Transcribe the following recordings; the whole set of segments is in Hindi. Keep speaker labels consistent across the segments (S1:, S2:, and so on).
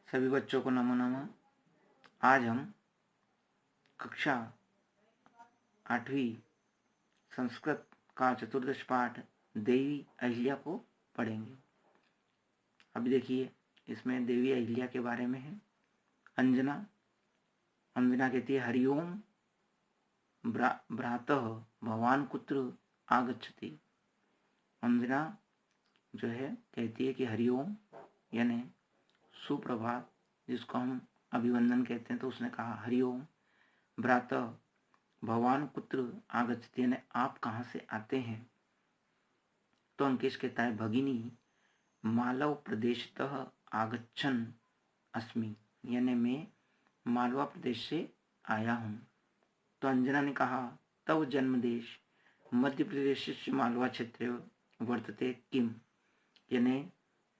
S1: सभी बच्चों को नमो नमः। आज हम कक्षा 8वीं संस्कृत का चतुर्दश पाठ देवी अहिल्या को पढ़ेंगे। अभी देखिए, इसमें देवी अहिल्या के बारे में है। अंजना कहती है हरिओम भ्रातः भवान कुत्र आगच्छति। अंजना जो है कहती है कि हरिओम यानी सुप्रभात, जिसको हम अभिवंदन कहते हैं, तो उसने कहा हरिओम भ्रातः भगवान कुत्र आगच्छति यानी आप कहाँ से आते हैं। तो अंकेश कहता है भगिनी मालव प्रदेशतः आगच्छन अस्मि यानी मैं मालवा प्रदेश से आया हूँ। तो अंजना ने कहा तव जन्म देश मध्य प्रदेश से मालवा क्षेत्र वर्तते किम यानी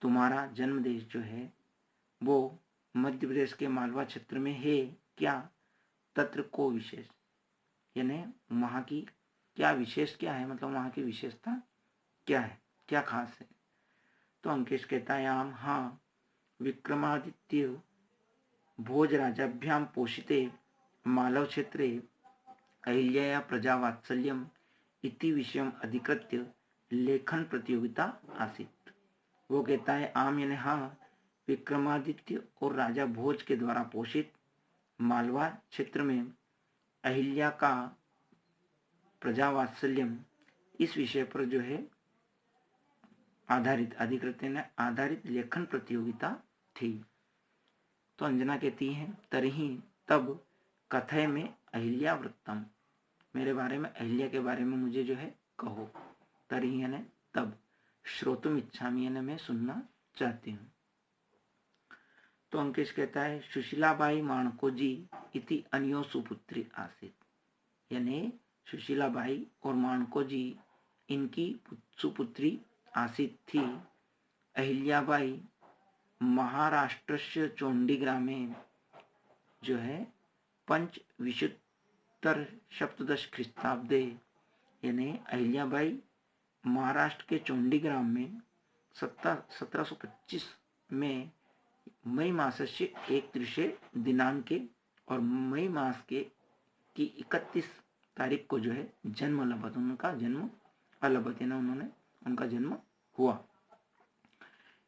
S1: तुम्हारा जन्म देश जो है वो मध्य प्रदेश के मालवा क्षेत्र में है क्या। तत्र को विशेष यानी वहाँ की क्या विशेष क्या है, मतलब वहाँ की विशेषता क्या है, क्या खास है। तो अंकेश कहता है आम हाँ विक्रमादित्य भोज राजाभ्याम पोषिते मालव क्षेत्रे अहिल्या प्रजावात्सल्यम इति विषयम अधिकृत्य लेखन प्रतियोगिता आसीत। वो कहता है आम यानी हाँ विक्रमादित्य और राजा भोज के द्वारा पोषित मालवा क्षेत्र में अहिल्या का प्रजावात्सल्यम इस विषय पर जो है आधारित अधिकृत आधारित लेखन प्रतियोगिता थी। तो अंजना कहती है तरही तब कथय में अहिल्या वृत्तम, मेरे बारे में अहिल्या के बारे में मुझे जो है कहो। तरही यानी तब, श्रोतुम इच्छामि यानी मैं सुनना चाहती हूँ। तो अंकेश कहता है सुशीलाबाई माणको जी इति अन्यो सुपुत्री आसित यानी सुशीलाबाई और माणको जी इनकी सुपुत्री आसित थी। अहिल्याबाई महाराष्ट्र से चोंडीग्राम में जो है पंच विशुत्तर सप्तदश ख्रीस्ताब्दे यानी अहिल्याबाई महाराष्ट्र के चोंडीग्राम में 1725 में मई मास से 31 दिनांके और मई मास के की 31 तारीख को जो है जन्म लभत, उनका जन्म अलभत यानी उन्होंने उनका जन्म हुआ।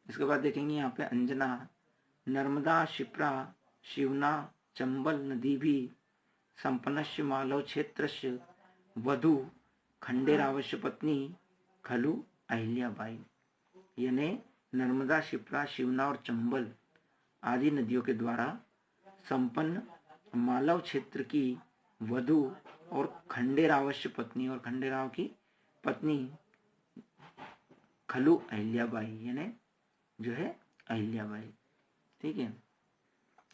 S1: इसके बाद देखेंगे यहाँ पे अंजना नर्मदा शिप्रा शिवना चंबल नदी भी संपन्नस्य मालव क्षेत्रस्य वधु खंडेरावस्य पत्नी खलु अहिल्याबाई यानी नर्मदा शिप्रा शिवना और चंबल आदि नदियों के द्वारा संपन्न मालव क्षेत्र की वधु और खंडेरावस्य पत्नी और खंडेराव की पत्नी खलु अहिल्याबाई यानी जो है अहिल्याबाई। ठीक है,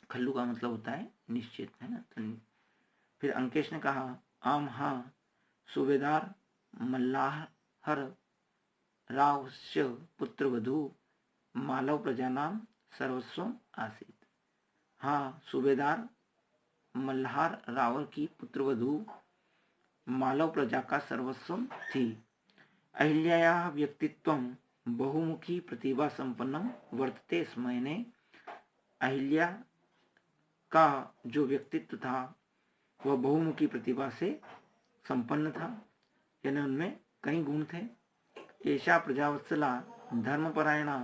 S1: खल्लू का मतलब होता है निश्चित, है ना। तो फिर अंकेश ने कहा आम हाँ सूबेदार मल्लाहर राव से पुत्र वधु मालव प्रजा नाम सर्वस्व आसित। हाँ सूबेदार मल्हार रावल की पुत्र वधु मालव प्रजा का सर्वस्व थी। अहिल्या व्यक्तित्व बहुमुखी प्रतिभा संपन्नम वर्तते स्म यानी अहिल्या का जो व्यक्तित्व था वह बहुमुखी प्रतिभा से संपन्न था यानी उनमें कई गुण थे। ऐसा प्रजावत्सला धर्मपरायणा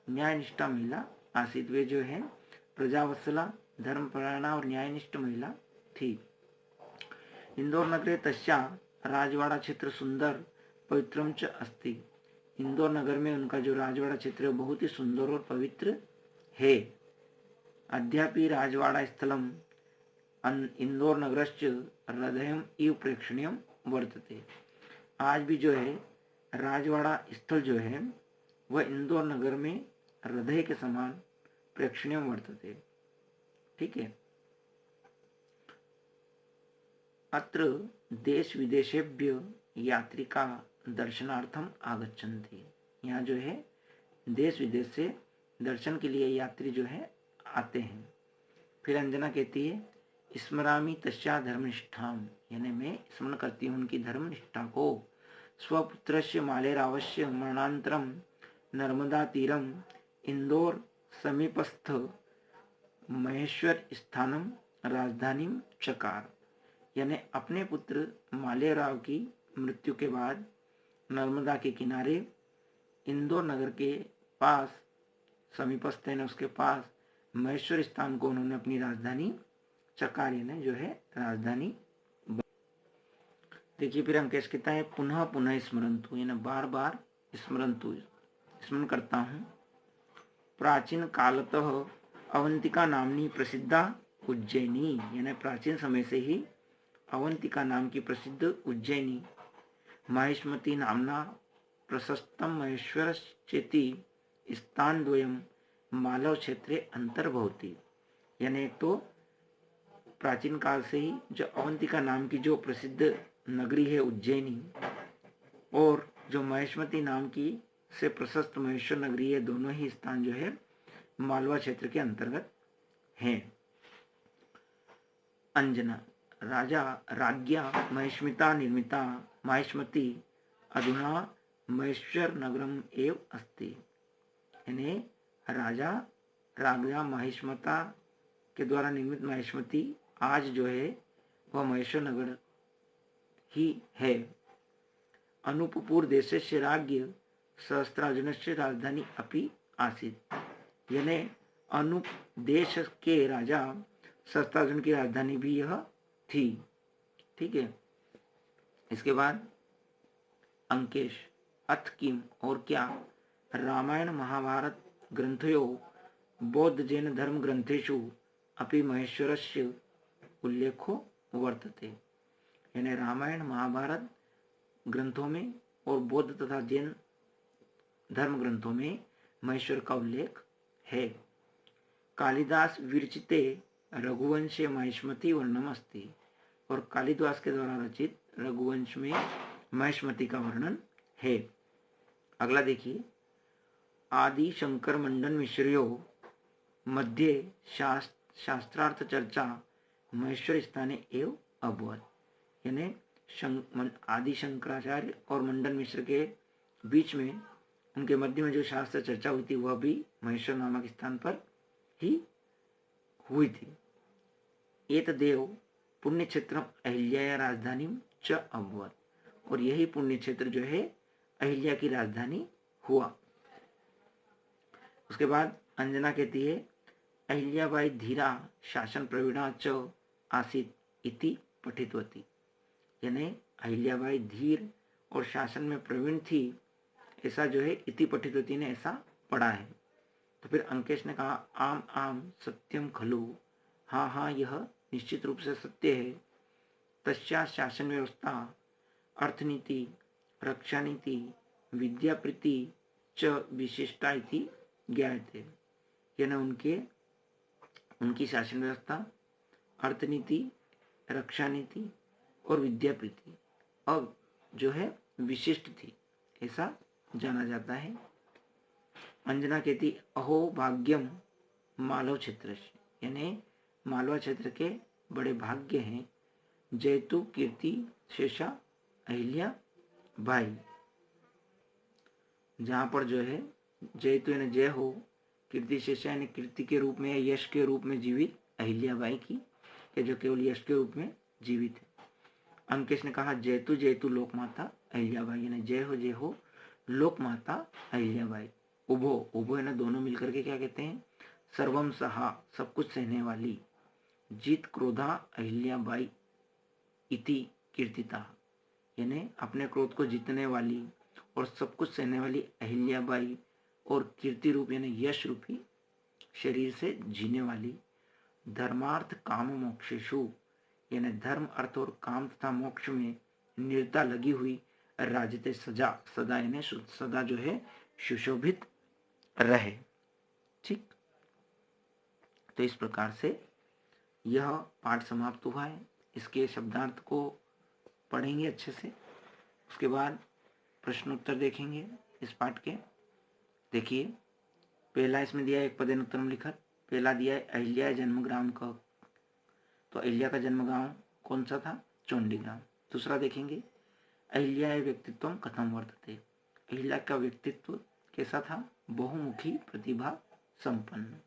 S1: न्यायनिष्ठा महिला आसित, वे जो है प्रजावत्सला धर्मपरायणा और न्यायनिष्ठ महिला थी। इंदौर नगरे तस्या राजवाड़ा क्षेत्र सुंदर पवित्रम च अस्ति, इंदौर नगर में उनका जो राजवाड़ा क्षेत्र है बहुत ही सुंदर और पवित्र है। अद्यापि राजवाड़ा स्थलम इंदौर नगरश्च हृदयम इव प्रेक्षणीयम वर्तते, आज भी जो है राजवाड़ा स्थल जो है वह इंदौर नगर में हृदय के समान प्रेक्षणीयम वर्तते। ठीक है, अत्र देश विदेशेभ्य यात्रिका दर्शनार्थम आगच्छन्ति, यहाँ जो है देश विदेश से दर्शन के लिए यात्री जो है आते हैं। फिर अंजना कहती है स्मरामी तस्या धर्मनिष्ठाम यानी मैं स्मरण करती हूँ उनकी धर्मनिष्ठा को। स्वपुत्रस्य मालेरावस्य मरणांतरम नर्मदा तीरम इंदौर समीपस्थ महेश्वर स्थानम राजधानी चकार, यानी अपने पुत्र मालेराव की मृत्यु के बाद नर्मदा के किनारे इंदौर नगर के पास समीपस्थ है उसके पास महेश्वर स्थान को उन्होंने अपनी राजधानी चकार यानी जो है राजधानी। देखिए फिर अंकेश कहता है पुनः पुनः स्मरंतु, यानी बार बार स्मरंतु, स्मरण करता हूँ। प्राचीन कालतः अवंतिका नामनी प्रसिद्धा उज्जैनी, यानी प्राचीन समय से ही अवंतिका नाम की प्रसिद्ध उज्जैनी माहिष्मती नामना प्रशस्तम महेश्वर चेती स्थान द्वयम मालव क्षेत्रे अंतर्भवती, यानी एक तो प्राचीन काल से ही जो अवंतिका नाम की जो प्रसिद्ध नगरी है उज्जैनी और जो महेश्मती नाम की से प्रशस्त महेश्वर नगरी है, दोनों ही स्थान जो है मालवा क्षेत्र के अंतर्गत हैं। अंजना राजा राज्ञा महेश्मिता निर्मिता माहिष्मती अधुना महेश्वर नगरम एव अस्ति, यानी राजा राज्ञा माहिष्मता के द्वारा निर्मित माहिष्मती आज जो है वह महेश्वर नगर ही है। अनुपपुर देशस्य राज्ञ सहस्त्रार्जुनस्य राजधानी अपि आसीत, यानी अनुप देश के राजा सहस्त्रार्जुन की राजधानी भी यह थी। ठीक है, इसके बाद अंकेश अथ किम और क्या रामायण महाभारत ग्रंथयो बौद्ध जैन धर्म ग्रंथेषु अपि महेश्वरस्य उल्लेखो वर्तते, यानी रामायण महाभारत ग्रंथों में और बौद्ध तथा जैन धर्म ग्रंथों में महेश्वर का उल्लेख है। कालिदास विरचिते रघुवंश महेश्मती वर्णनम अस्ति, और कालिदास के द्वारा रचित रघुवंश में महेश्मती का वर्णन है। अगला देखिए आदि शंकर मंडन मिश्रियो मध्य शास्त्रार्थ चर्चा महेश्वर स्थाने एव अभवत, यानी आदि शंकराचार्य और मंडन मिश्र के बीच में उनके मध्य में जो शास्त्र चर्चा हुई थी वह भी महेश्वर नामक स्थान पर ही हुई थी। एतदेव पुण्य क्षेत्र अहिल्या राजधानी च अभवत, और यही पुण्य क्षेत्र जो है अहिल्या की राजधानी हुआ। उसके बाद अंजना कहती है अहिल्याबाई धीरा शासन प्रवीणा च आसीत इति पठितवती, यानी अहिल्याबाई धीर और शासन में प्रवीण थी ऐसा जो है इति पठितवती ने ऐसा पढ़ा है। तो फिर अंकेश ने कहा आम आम सत्यम खलु, हाँ हाँ यह निश्चित रूप से सत्य है। तस्या शासन व्यवस्था अर्थनीति रक्षा नीति विद्याप्रीति च विशिष्टा इति ज्ञायते, यानी उनकी शासन व्यवस्था अर्थनीति रक्षा नीति और विद्याप्रीति अब जो है विशिष्ट थी ऐसा जाना जाता है। अंजना कहती अहो भाग्यम मालव क्षेत्र, यानी मालवा क्षेत्र के बड़े भाग्य हैं जयतु कीर्ति शेषा अहिल्या बाई, जहां पर जो है जयतु यानी जय हो, कीर्ति शेषा यानी कीर्ति के रूप में यश के रूप में जीवित अहिल्याबाई की, कि जो केवल यश के रूप में जीवित है। अंकेश ने कहा जयतु जयतु लोक माता अहिल्याबाई, यानी जय हो लोक माता अहिल्याबाई। उभो उभो यानी दोनों मिलकर के क्या कहते हैं सर्वम सहा सब कुछ सहने वाली, जीत क्रोधा अहिल्याबाई इति कीर्तिता, यानी अपने क्रोध को जीतने वाली और सब कुछ सहने वाली अहिल्याबाई और कीर्ति रूप यानी यश रूपी शरीर से जीने वाली। धर्मार्थ काम मोक्षेशु, यानी धर्म अर्थ और काम तथा मोक्ष में निरता लगी हुई राजते सजा सदा, यानी सदा जो है सुशोभित रहे। ठीक, तो इस प्रकार से यह पाठ समाप्त हुआ है। इसके शब्दार्थ को पढ़ेंगे अच्छे से, उसके बाद प्रश्न उत्तर देखेंगे इस पाठ के। देखिए पहला इसमें दिया है एक पदेन उत्तरम लिखत, पहला दिया है अहिल्या जन्म ग्राम का, तो अहिल्या का जन्म गांव कौन सा था चोंडी ग्राम। दूसरा देखेंगे अहिल्या व्यक्तित्व कथम वर्तते, अहिल्या का व्यक्तित्व कैसा था बहुमुखी प्रतिभा संपन्न।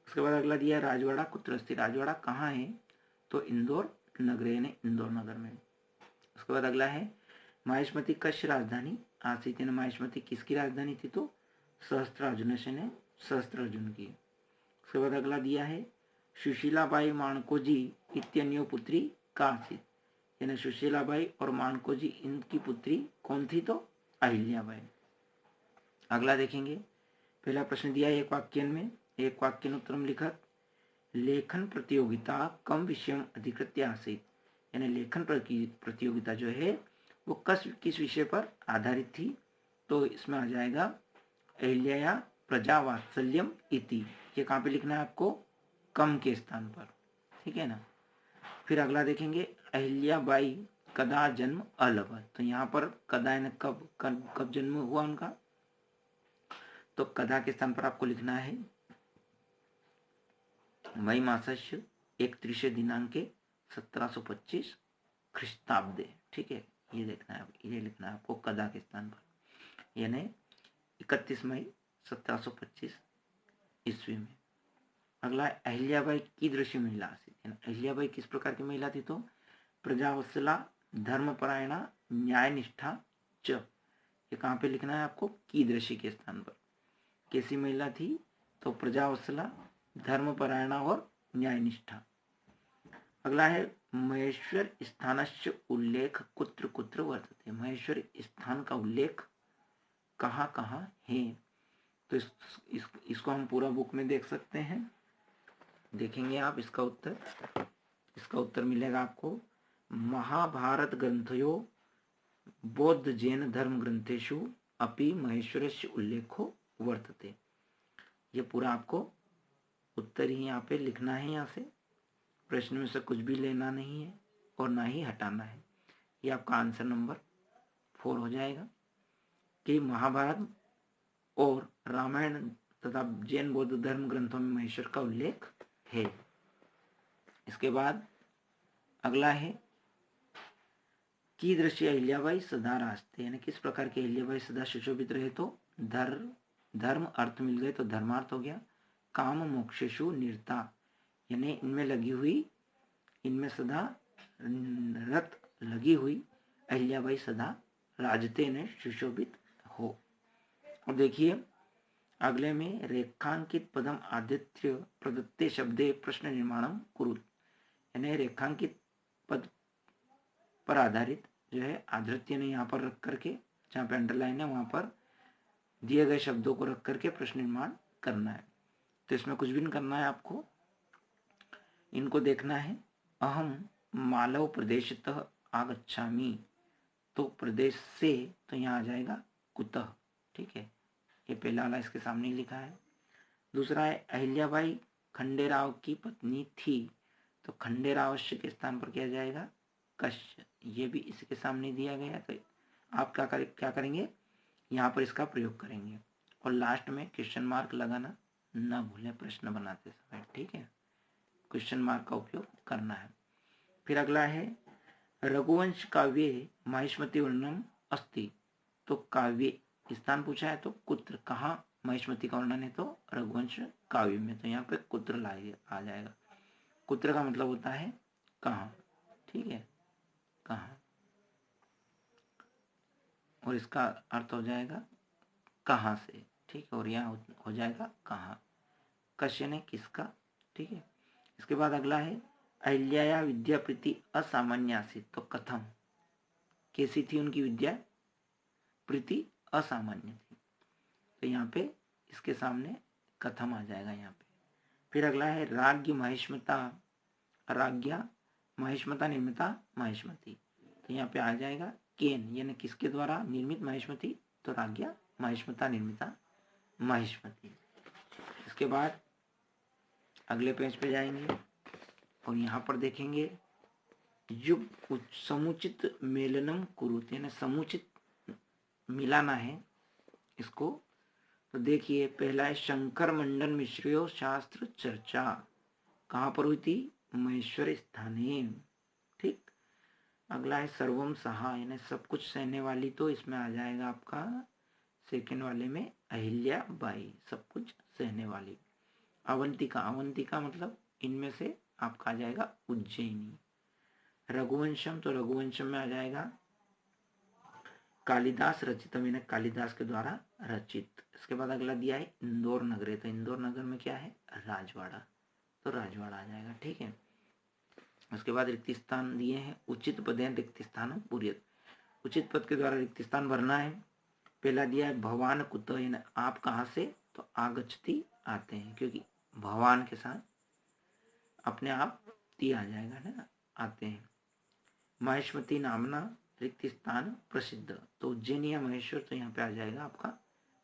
S1: उसके बाद अगला दिया राजवाड़ा कुत्र अस्ति, राजवाड़ा कहाँ है, तो इंदौर नगरे यानी इंदौर नगर में। उसके बाद अगला है माहिष्मती कस्य राजधानी आसीत, यानी माहिष्मती किसकी राजधानी थी, तो सहस्त्रार्जुन ने सहस्त्रार्जुन की। उसके बाद अगला दिया है सुशीलाबाई माणकोजी इत्यन्यो पुत्री का आसीत, यानी सुशीलाबाई और माणकोजी इनकी पुत्री कौन थी, तो अहिल्याबाई। अगला देखेंगे, पहला प्रश्न दिया है एक वाक्य में, एक वाक्य उत्तरम लिखत लेखन प्रतियोगिता कम विषय अधिकृत्य आसीत, यानी लेखन प्रतियोगिता जो है वो किस विषय पर आधारित थी, तो इसमें आ जाएगा अहिल्या प्रजा वात्सल्यम इति। ये कहाँ पे लिखना है आपको, कम के स्थान पर, ठीक है ना। फिर अगला देखेंगे अहिल्याबाई कदा जन्म अलभत, तो यहाँ पर कदा यानी कब जन्म हुआ उनका, तो कदा के स्थान पर आपको लिखना है मई मासस्य 31 दिनांके 1725 ख्रिस्ताब्दे, ठीक है। ये देखना है, ये लिखना है आपको कदा के स्थान पर, यानी 31 मई 1725 ईस्वी में। अगला अहिल्याबाई कीदृशी महिला आसीत, अहिल्याबाई किस प्रकार की महिला थी, तो प्रजावत्सला धर्मपरायणा न्यायनिष्ठा च, ये कहाँ पे लिखना है आपको, कीदृशी के स्थान पर। कैसी महिला थी, तो प्रजावत्सला धर्मपरायणा और न्यायनिष्ठा। अगला है महेश्वर स्थानस्य उल्लेख कुत्र कुत्र वर्तते, महेश्वर स्थान का उल्लेख कहाँ कहाँ है, तो इसको हम पूरा बुक में देख सकते हैं। देखेंगे आप इसका उत्तर मिलेगा आपको महाभारत ग्रंथयो बौद्ध जैन धर्म ग्रंथेषु अपि महेश्वरस्य उल्लेखो वर्तते। ये पूरा आपको उत्तर ही यहाँ पे लिखना है, यहाँ से प्रश्न में से कुछ भी लेना नहीं है और ना ही हटाना है। ये आपका आंसर नंबर 4 हो जाएगा कि महाभारत और रामायण तथा जैन बौद्ध धर्म ग्रंथों में महेश्वर का उल्लेख है। इसके बाद अगला है कीदृशी अहिल्याबाई सदा रास्ते, यानी किस प्रकार की अहिल्याबाई सदा सुशोभित रहे, तो धर्म अर्थ मिल गए तो धर्मार्थ हो गया, काम मोक्षेषु निरता, यानी इनमें लगी हुई, इनमें सदा रत लगी हुई अहिल्याबाई सदा राजते ने सुशोभित हो। और देखिए अगले में रेखांकित पदम आदित्य प्रदत्ते शब्दे प्रश्न निर्माणम कुरुत, यानी रेखांकित पद पर आधारित जो है आधृत्य ने यहाँ पर रख करके, जहाँ पे अंडरलाइन है वहां पर दिए गए शब्दों को रख करके प्रश्न निर्माण करना है। तो इसमें कुछ भी नहीं करना है आपको, इनको देखना है। अहम मालव प्रदेशतः आगच्छामि, तो प्रदेश से, तो यहाँ आ जाएगा कुतः, ठीक है। ये पहला वाला इसके सामने लिखा है। दूसरा है अहिल्याबाई खंडेराव की पत्नी थी, तो खंडेरावस्य के स्थान पर किया जाएगा कश्य, ये भी इसके सामने दिया गया। तो आप क्या करेंगे, यहाँ पर इसका प्रयोग करेंगे। और लास्ट में क्वेश्चन मार्क लगाना ना भूलें प्रश्न बनाते समय, ठीक है। क्वेश्चन मार्क का उपयोग करना है। फिर अगला है रघुवंश काव्ये माहिष्मती वर्णनम अस्ति, तो काव्य स्थान पूछा है, तो कुत्र कहाँ महिष्मती का वर्णन है, तो रघुवंश काव्य में, तो यहाँ पे कुत्र आ जाएगा। कुत्र का मतलब होता है कहाँ, ठीक है, कहाँ, और इसका अर्थ हो जाएगा कहाँ से, ठीक है, और यहाँ हो जाएगा कहाँ, कश्य ने किसका, ठीक है। इसके बाद अगला है अहिल्या विद्या प्रीति असामान्य आसीत, तो कथम, कैसी थी उनकी विद्या प्रीति असामान्य थी, तो यहाँ पे इसके सामने कथम आ जाएगा यहाँ पे। फिर अगला है राज्ञ महिष्मता, राज्ञा महिष्मता निर्मिता महिष्मती, तो यहाँ पे आ जाएगा केन, यानी किसके द्वारा निर्मित महिष्मती, तो राज्ञा महिष्मता निर्मिता महिष्मती। इसके बाद अगले पेज पे जाएंगे और यहाँ पर देखेंगे युग समुचित मेलनम कुरुत, यानी समुचित मिलाना है इसको। तो देखिए पहला है शंकर मंडन मिश्रियो शास्त्र चर्चा, कहाँ पर हुई थी, महेश्वर स्थाने, ठीक। अगला है सर्वम सहा, यानी सब कुछ सहने वाली, तो इसमें आ जाएगा आपका सेकंड वाले में अहिल्या बाई, सब कुछ सहने वाली। अवंतिका, अवंतिका मतलब इनमें से आपका आ जाएगा उज्जैनी। रघुवंशम, तो रघुवंशम में आ जाएगा कालिदास रचितम, यानी कालिदास के द्वारा रचित। इसके बाद अगला दिया है इंदौर नगरे, तो इंदौर नगर में क्या है, राजवाड़ा, तो राजवाड़ा आ जाएगा। ठीक है। उसके बाद रिक्त स्थान दिए हैं, उचित पदेन रिक्त स्थान पूर्यत, उचित पद के द्वारा रिक्त स्थान भरना है। पहला दिया है भवान कुत, यानी आप कहाँ से, तो आगच्छति आते हैं, क्योंकि भवान के साथ अपने आप ती आ जाएगा ना, आते हैं। महेशमती नामना रिक्त स्थान प्रसिद्ध, तो उज्जैनी या महेश्वर, तो यहाँ पे आ जाएगा आपका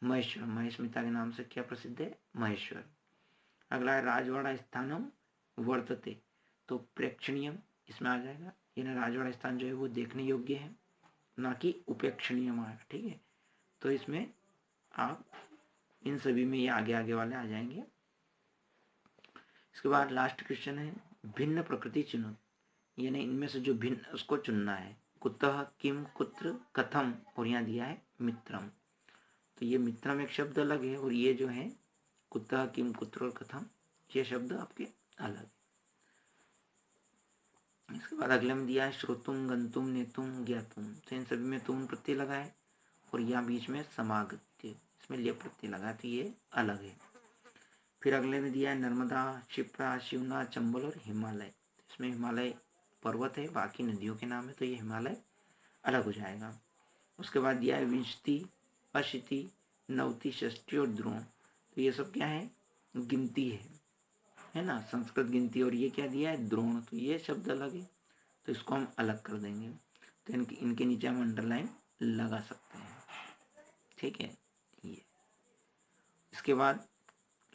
S1: महेश्वर, महेशमिता के नाम से क्या प्रसिद्ध है, महेश्वर। अगला है राजवाड़ा स्थानम वर्तते, तो प्रेक्षणीयम इसमें आ जाएगा, यानी राजवाड़ा स्थान जो है वो देखने योग्य है, ना कि उपेक्षणीय मार्ग। ठीक है, तो इसमें आप इन सभी में ये आगे आगे वाले आ जाएंगे। इसके बाद लास्ट क्वेश्चन है भिन्न प्रकृति चुनो, यानी इनमें से जो भिन्न उसको चुनना है। कुतः, किम, कुत्र, कथम, और यहाँ दिया है मित्रम, तो ये मित्रम एक शब्द अलग है, और ये जो है कुतः, किम, कुत्र और कथम, ये शब्द आपके अलग है। इसके बाद अगले में दिया है श्रोतुम, गंतुम, नेतुम, ज्ञातुम, तो इन सभी में तुम प्रत्यय लगा है, और यहाँ बीच में समागत्य, इसमें लिय प्रत्यय लगा, तो ये अलग है। फिर अगले में दिया है नर्मदा, क्षिप्रा, शिवना, चंबल और हिमालय, इसमें हिमालय पर्वत है, बाकी नदियों के नाम है, तो ये हिमालय अलग हो जाएगा। उसके बाद दिया है विंशति, अशिति, नवति, षष्ठी और द्रोण, तो ये सब क्या है, गिनती है ना, संस्कृत गिनती, और ये क्या दिया है, द्रोण, तो ये शब्द अलग है, तो इसको हम अलग कर देंगे, तो इनके नीचे हम अंडरलाइन लगा सकते हैं। ठीक है, ये इसके बाद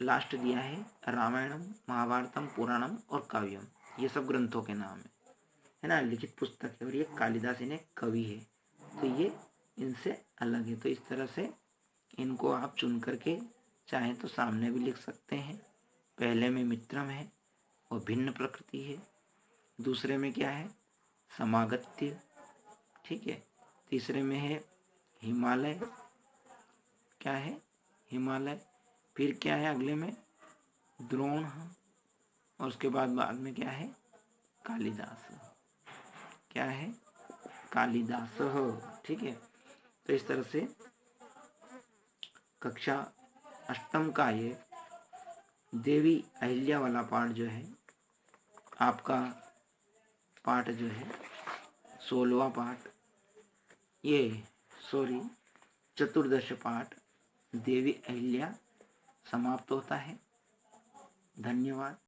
S1: लास्ट दिया है रामायणम, महाभारतम, पुराणम और काव्यम, ये सब ग्रंथों के नाम है ना, लिखित पुस्तक है, और ये कालिदास इन्हें कवि है, तो ये इनसे अलग है। तो इस तरह से इनको आप चुन करके चाहे तो सामने भी लिख सकते हैं। पहले में मित्रम है और भिन्न प्रकृति है, दूसरे में क्या है, समागत्य, ठीक है, तीसरे में है हिमालय, क्या है, हिमालय, फिर क्या है अगले में द्रोण, और उसके बाद में क्या है, कालिदास, क्या है, कालिदास। ठीक है, तो इस तरह से कक्षा अष्टम का ये देवी अहिल्या वाला पाठ जो है आपका, पाठ जो है 16वां पाठ, ये सॉरी चतुर्दश पाठ देवी अहिल्या समाप्त होता है। धन्यवाद।